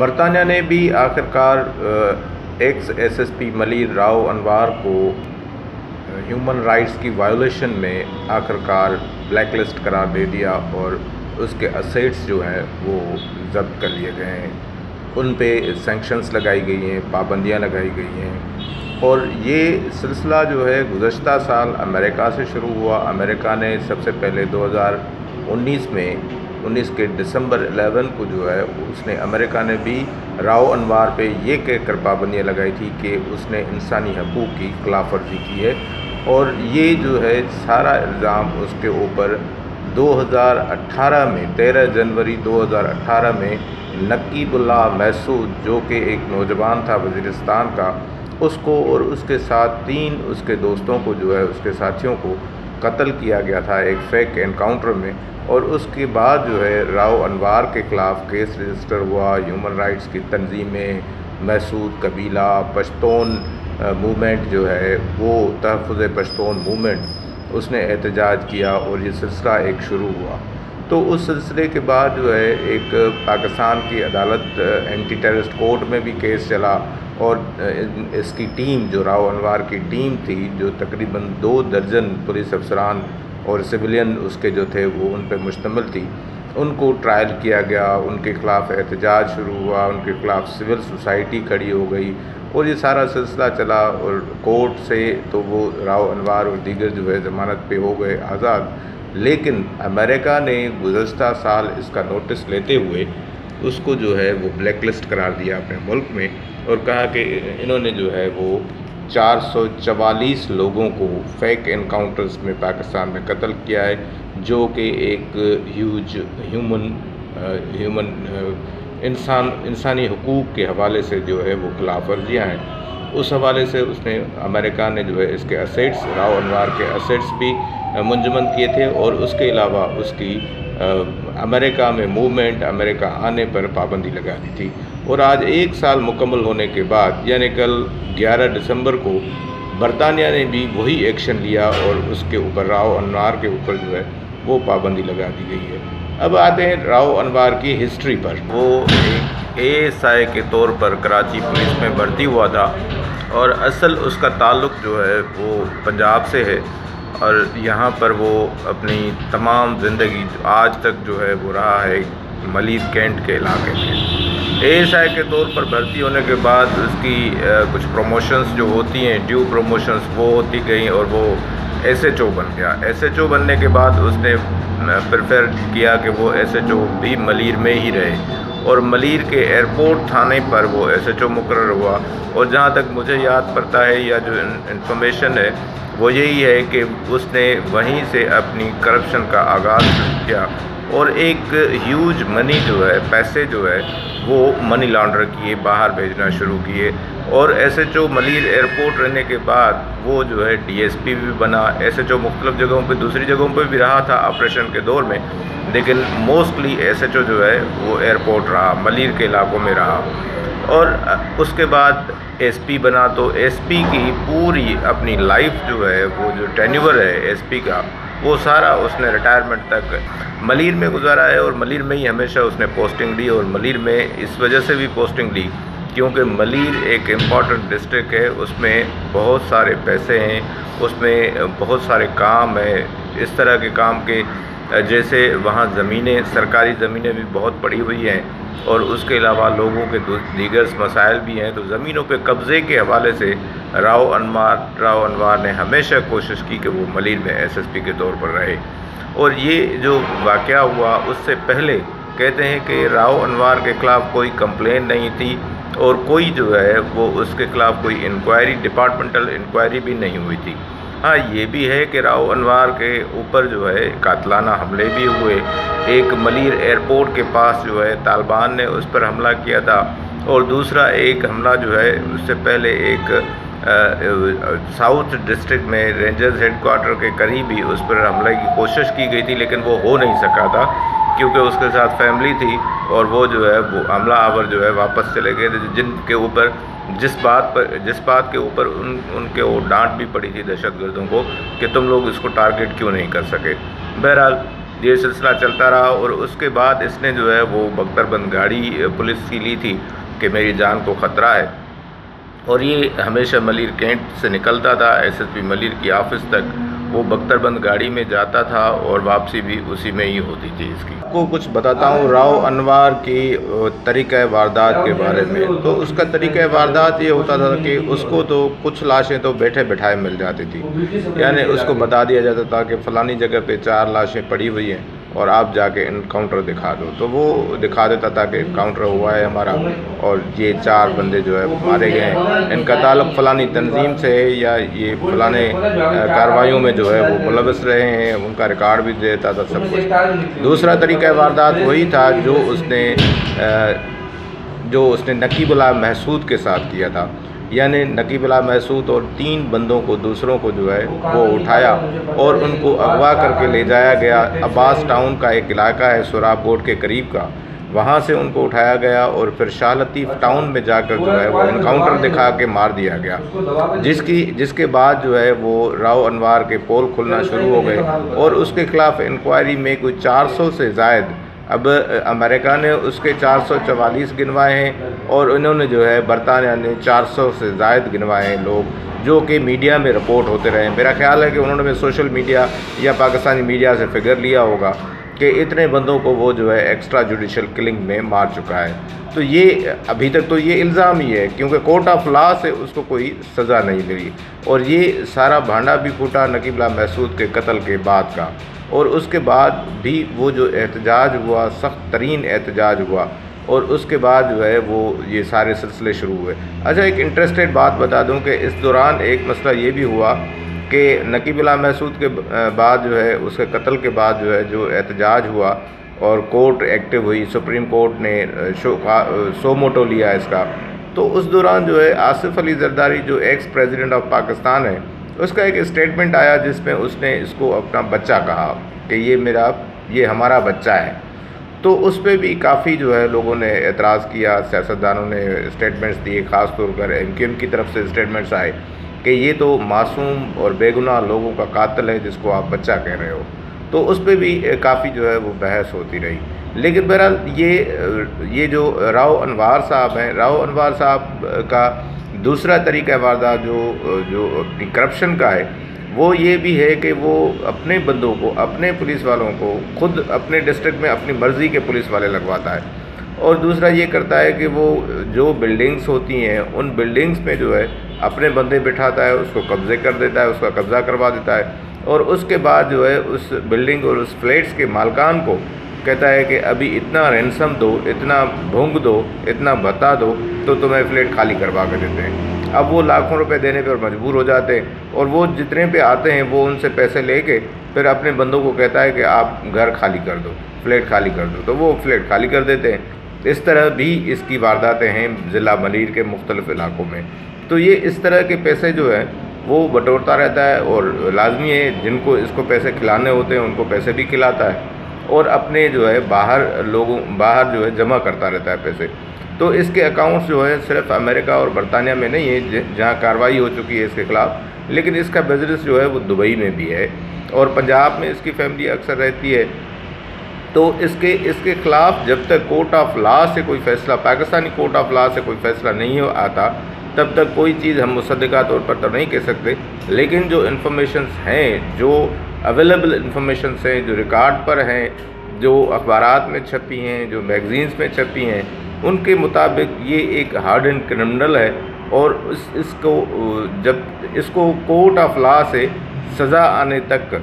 برطانیہ نے بھی آخرکار ex S S P Malir Rao Anwar کو ہیومن رائٹس کی وائولیشن میں آخرکار بلیک لسٹ قرار دے دیا اور اس کے اسیٹس جو ہیں وہ ضبط کر لیے گئے ہیں، ان پہ سینکشنز لگائی گئی ہیں، پابندیاں لگائی گئی ہیں۔ اور یہ سلسلہ جو ہے گزشتہ سال امریکہ سے شروع ہوا۔ امریکہ نے سب سے پہلے 2019 کے دسمبر 11 کو جو ہے اس نے امریکہ نے بھی راؤ انوار پہ یہ کہہ کر پابندیاں لگائی تھی کہ اس نے انسانی حقوق کی خلاف ورزی کی ہے، اور یہ جو ہے سارا الزام اس کے اوپر 2018 میں 13 جنوری 2018 میں نقیب اللہ محسود جو کہ ایک نوجوان تھا وزیرستان کا، اس کو اور اس کے ساتھ 3 اس کے دوستوں کو جو ہے اس کے ساتھیوں کو قتل کیا گیا تھا ایک فیک انکاؤنٹر میں۔ اور اس کے بعد جو ہے راؤ انوار کے خلاف کیس رجسٹر ہوا۔ ہیومن رائٹس کی تنظیمیں، محسود قبیلہ، پشتون موومنٹ جو ہے وہ تحفظ پشتون موومنٹ، اس نے احتجاج کیا اور یہ سلسلہ ایک شروع ہوا۔ تو اس سلسلے کے بعد جو ہے ایک پاکستان کی عدالت اینٹی ٹیررسٹ کورٹ میں بھی کیس چلا، اور اس کی ٹیم جو راؤ انوار کی ٹیم تھی جو تقریباً 2 درجن پولیس افسران اور سویلین اس کے جو تھے وہ ان پہ مشتمل تھی، ان کو ٹرائل کیا گیا، ان کے خلاف احتجاج شروع ہوا، ان کے خلاف سول سوسائٹی کھڑی ہو گئی، اور یہ سارا سلسلہ چلا۔ اور کورٹ سے تو وہ راؤ انوار اور دیگر جو ہے ضمانت پہ ہو گئے آزاد، لیکن امریکہ نے گزشتہ سال اس کا نوٹس لیتے ہوئے اس کو جو ہے وہ بلیک لسٹ قرار دیا اپنے ملک میں، اور کہا کہ انہوں نے جو ہے وہ 444 لوگوں کو فیک انکاؤنٹرز میں پاکستان میں قتل کیا ہے، جو کہ ایک ہیوج انسانی حقوق کے حوالے سے جو ہے وہ خلاف ورزیاں ہیں۔ اس حوالے سے اس نے امریکہ نے جو ہے اس کے اسیٹس، راؤ انوار کے اسیٹس بھی منجمد کیے تھے، اور اس کے علاوہ اس کی امریکہ میں موومنٹ، امریکہ آنے پر پابندی لگا دی تھی۔ اور آج 1 سال مکمل ہونے کے بعد یعنی کل 11 دسمبر کو برطانیہ نے بھی وہی ایکشن لیا، اور اس کے اوپر راؤ انوار کے اوپر جو ہے وہ پابندی لگا دی گئی ہے۔ اب آتے ہیں راؤ انوار کی ہسٹری پر۔ وہ ایک ASI کے طور پر کراچی پولیس میں بھرتی ہوا تھا، اور اصل اس کا تعلق جو ہے وہ پنجاب سے ہے، اور یہاں پر وہ اپنی تمام زندگی آج تک جو ہے وہ رہا ہے ملیر کینٹ کے علاقے میں۔ ASI کے طور پر بھرتی ہونے کے بعد اس کی کچھ پروموشنز جو ہوتی ہیں، ڈیو پروموشنز، وہ ہوتی گئیں، اور وہ SHO بن گیا۔ SHO بننے کے بعد اس نے پریفر کیا کہ وہ SHO بھی ملیر میں ہی رہے، اور ملیر کے ایئرپورٹ تھانے پر وہ SHO مقرر ہوا۔ اور جہاں تک مجھے یاد پڑتا ہے یا جو انفارمیشن ہے وہ یہی ہے کہ اس نے وہیں سے اپنی کرپشن کا آغاز کیا، اور ایک ہیوج منی جو ہے، پیسے جو ہے وہ منی لانڈر کیے، باہر بھیجنا شروع کیے۔ اور SHO ملیر ایئرپورٹ رہنے کے بعد وہ جو ہے DSP بھی بنا۔ SHO مختلف جگہوں پہ، دوسری جگہوں پہ بھی رہا تھا آپریشن کے دور میں، لیکن موسٹلی SHO جو ہے وہ ایئرپورٹ رہا، ملیر کے علاقوں میں رہا۔ اور اس کے بعد SP بنا، تو SP کی پوری اپنی لائف جو ہے، وہ جو ٹینیور ہے SP کا، وہ سارا اس نے ریٹائرمنٹ تک ملیر میں گزارا ہے، اور ملیر میں ہی ہمیشہ اس نے پوسٹنگ لی۔ اور ملیر میں اس وجہ سے بھی پوسٹنگ لی کیونکہ ملیر ایک امپورٹنٹ ڈسٹرکٹ ہے، اس میں بہت سارے پیسے ہیں، اس میں بہت سارے کام ہیں، اس طرح کے کام کے جیسے وہاں زمینیں، سرکاری زمینیں بھی بہت پڑی ہوئی ہیں، اور اس کے علاوہ لوگوں کے دیگر مسائل بھی ہیں۔ تو زمینوں پہ قبضے کے حوالے سے راؤ انوار نے ہمیشہ کوشش کی کہ وہ ملیر میں SSP کے طور پر رہے۔ اور یہ جو واقعہ ہوا اس سے پہلے کہتے ہیں کہ راؤ انوار کے خلاف کوئی کمپلین نہیں تھی، اور کوئی جو ہے وہ اس کے خلاف کوئی انکوائری، ڈپارٹمنٹل انکوائری بھی نہیں ہوئی تھی۔ ہاں یہ بھی ہے کہ راؤ انوار کے اوپر جو ہے قاتلانہ حملے بھی ہوئے۔ ایک ملیر ایئرپورٹ کے پاس جو ہے طالبان نے اس پر حملہ کیا تھا، اور دوسرا ایک حملہ جو ہے اس سے پہلے ایک ساؤتھ ڈسٹرکٹ میں رینجرز ہیڈ کوارٹر کے قریب ہی اس پر حملے کی کوشش کی گئی تھی، لیکن وہ ہو نہیں سکا تھا کیونکہ اس کے ساتھ فیملی تھی، اور وہ جو ہے وہ حملہ آور جو ہے واپس چلے گئے، جن کے اوپر جس بات کے اوپر ان کے وہ ڈانٹ بھی پڑی تھی دہشت گردوں کو کہ تم لوگ اس کو ٹارگٹ کیوں نہیں کر سکے۔ بہرحال یہ سلسلہ چلتا رہا اور اس کے بعد اس نے جو ہے وہ بختربند گاڑی پولیس کی لی تھی کہ میری جان کو خطرہ ہے، اور یہ ہمیشہ ملیر کینٹ سے نکلتا تھا ایس ایس پی ملیر کی آفس تک، وہ بختربند گاڑی میں جاتا تھا اور واپسی بھی اسی میں ہی ہوتی تھی اس کی۔ کو کچھ بتاتا ہوں راؤ انوار کی طریقہ واردات کے بارے میں۔ تو اس کا طریقہ واردات یہ ہوتا تھا کہ اس کو تو کچھ لاشیں تو بیٹھے بٹھائے مل جاتی تھی، یعنی اس کو بتا دیا جاتا تھا کہ فلانی جگہ پہ 4 لاشیں پڑی ہوئی ہیں اور آپ جا کے انکاؤنٹر دکھا دو، تو وہ دکھا دیتا تھا کہ انکاؤنٹر ہوا ہے ہمارا اور یہ 4 بندے جو ہے مارے گئے ہیں، ان کا تعلق فلانی تنظیم سے ہے یا یہ فلانے کارروائیوں میں جو ہے وہ ملوث رہے ہیں، ان کا ریکارڈ بھی دیتا تھا سب کچھ۔ دوسرا طریقہ واردات وہی تھا جو اس نے نقیب اللہ محسود کے ساتھ کیا تھا، یعنی نقیب اللہ محسود اور 3 بندوں کو دوسروں کو جو ہے وہ اٹھایا اور ان کو اغوا کر کے لے جایا گیا عباس ٹاؤن کا ایک علاقہ ہے سوراب بورڈ کے قریب کا، وہاں سے ان کو اٹھایا گیا اور پھر شاہ لطیف ٹاؤن میں جا کر جو ہے وہ انکاؤنٹر دکھا کے مار دیا گیا، جس کے بعد جو ہے وہ راؤ انوار کے پول کھلنا شروع ہو گئے اور اس کے خلاف انکوائری میں کوئی 400 سے زائد، اب امریکہ نے اس کے 444 گنوائے ہیں اور انہوں نے جو ہے برطانیہ نے 400 سے زائد گنوائے ہیں لوگ، جو کہ میڈیا میں رپورٹ ہوتے رہے۔ میرا خیال ہے کہ انہوں نے سوشل میڈیا یا پاکستانی میڈیا سے فگر لیا ہوگا کہ اتنے بندوں کو وہ جو ہے ایکسٹرا جوڈیشل کلنگ میں مار چکا ہے۔ تو یہ ابھی تک تو یہ الزام ہی ہے، کیونکہ کورٹ آف لا سے اس کو کوئی سزا نہیں ملی، اور یہ سارا بھانڈا بھی پھوٹا نقیب اللہ محسود کے قتل کے بعد کا، اور اس کے بعد بھی وہ جو احتجاج ہوا سخت ترین احتجاج ہوا، اور اس کے بعد جو ہے وہ یہ سارے سلسلے شروع ہوئے۔ اچھا، ایک انٹرسٹڈ بات بتا دوں کہ اس دوران ایک مسئلہ یہ بھی ہوا کہ نقیب اللہ محسود کے بعد جو ہے اس کے قتل کے بعد جو ہے جو احتجاج ہوا اور کورٹ ایکٹیو ہوئی، سپریم کورٹ نے سو موٹو لیا اس کا، تو اس دوران جو ہے آصف علی زرداری جو ایکس پریزیڈنٹ آف پاکستان ہے، اس کا ایک اسٹیٹمنٹ آیا جس میں اس نے اس کو اپنا بچہ کہا کہ یہ ہمارا بچہ ہے۔ تو اس پہ بھی کافی جو ہے لوگوں نے اعتراض کیا، سیاستدانوں نے اسٹیٹمنٹس دیے، خاص طور پر MQM کی طرف سے اسٹیٹمنٹس آئے کہ یہ تو معصوم اور بے گناہ لوگوں کا قاتل ہے جس کو آپ بچہ کہہ رہے ہو، تو اس پہ بھی کافی جو ہے وہ بحث ہوتی رہی۔ لیکن بہرحال یہ جو راؤ انوار صاحب ہیں، راؤ انوار صاحب کا دوسرا طریقہ واردات جو اپنی کرپشن کا ہے، وہ یہ بھی ہے کہ وہ اپنے بندوں کو، اپنے پولیس والوں کو خود اپنے ڈسٹرکٹ میں اپنی مرضی کے پولیس والے لگواتا ہے، اور دوسرا یہ کرتا ہے کہ وہ جو بلڈنگز ہوتی ہیں ان بلڈنگز میں جو ہے اپنے بندے بٹھاتا ہے، اس کو قبضے کر دیتا ہے، اس کا قبضہ کروا دیتا ہے، اور اس کے بعد جو ہے اس بلڈنگ اور اس فلیٹس کے مالکان کو کہتا ہے کہ ابھی اتنا رینسم دو، اتنا بھونگ دو، اتنا بتا دو تو تمہیں فلیٹ خالی کروا کے دیتے ہیں۔ اب وہ لاکھوں روپے دینے پر مجبور ہو جاتے ہیں، اور وہ جتنے پہ آتے ہیں وہ ان سے پیسے لے کے پھر اپنے بندوں کو کہتا ہے کہ آپ گھر خالی کر دو، فلیٹ خالی کر دو، تو وہ فلیٹ خالی کر دیتے ہیں۔ اس طرح بھی اس کی وارداتیں ہیں ضلع ملیر کے مختلف علاقوں میں۔ تو یہ اس طرح کے پیسے جو ہیں وہ بٹورتا رہتا ہے، اور لازمی ہے جن کو اس کو پیسے کھلانے ہوتے ہیں ان کو پیسے بھی کھلاتا ہے، اور اپنے جو ہے باہر جو ہے جمع کرتا رہتا ہے پیسے۔ تو اس کے اکاؤنٹس جو ہے صرف امریکہ اور برطانیہ میں نہیں ہے جہاں کارروائی ہو چکی ہے اس کے خلاف، لیکن اس کا بزنس جو ہے وہ دبئی میں بھی ہے، اور پنجاب میں اس کی فیملی اکثر رہتی ہے۔ تو اس کے خلاف جب تک کورٹ آف لا سے کوئی فیصلہ، پاکستانی کورٹ آف لا سے کوئی فیصلہ نہیں آتا، تب تک کوئی چیز ہم مصدقہ طور پر تو نہیں کہہ سکتے، لیکن جو انفارمیشنز ہیں، جو اویلیبل انفارمیشنز ہیں، جو ریکارڈ پر ہیں، جو اخبارات میں چھپی ہیں، جو میگزینز میں چھپی ہیں، ان کے مطابق یہ ایک ہارڈ کرمنل ہے، اور اس کو کورٹ آف لا سے سزا آنے تک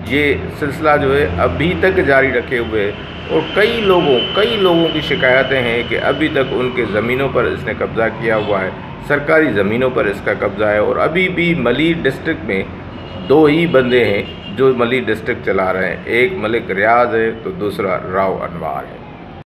یہ سلسلہ جو ہے ابھی تک جاری رکھے ہوئے ہے، اور کئی لوگوں کی شکایتیں ہیں کہ ابھی تک ان کے زمینوں پر اس نے قبضہ کیا ہوا ہے، سرکاری زمینوں پر اس کا قبضہ ہے، اور ابھی بھی ملیر ڈسٹرکٹ میں 2 ہی بندے ہیں جو ملیر ڈسٹرکٹ چلا رہے ہیں، ایک ملک ریاض ہے تو دوسرا راؤ انوار ہے۔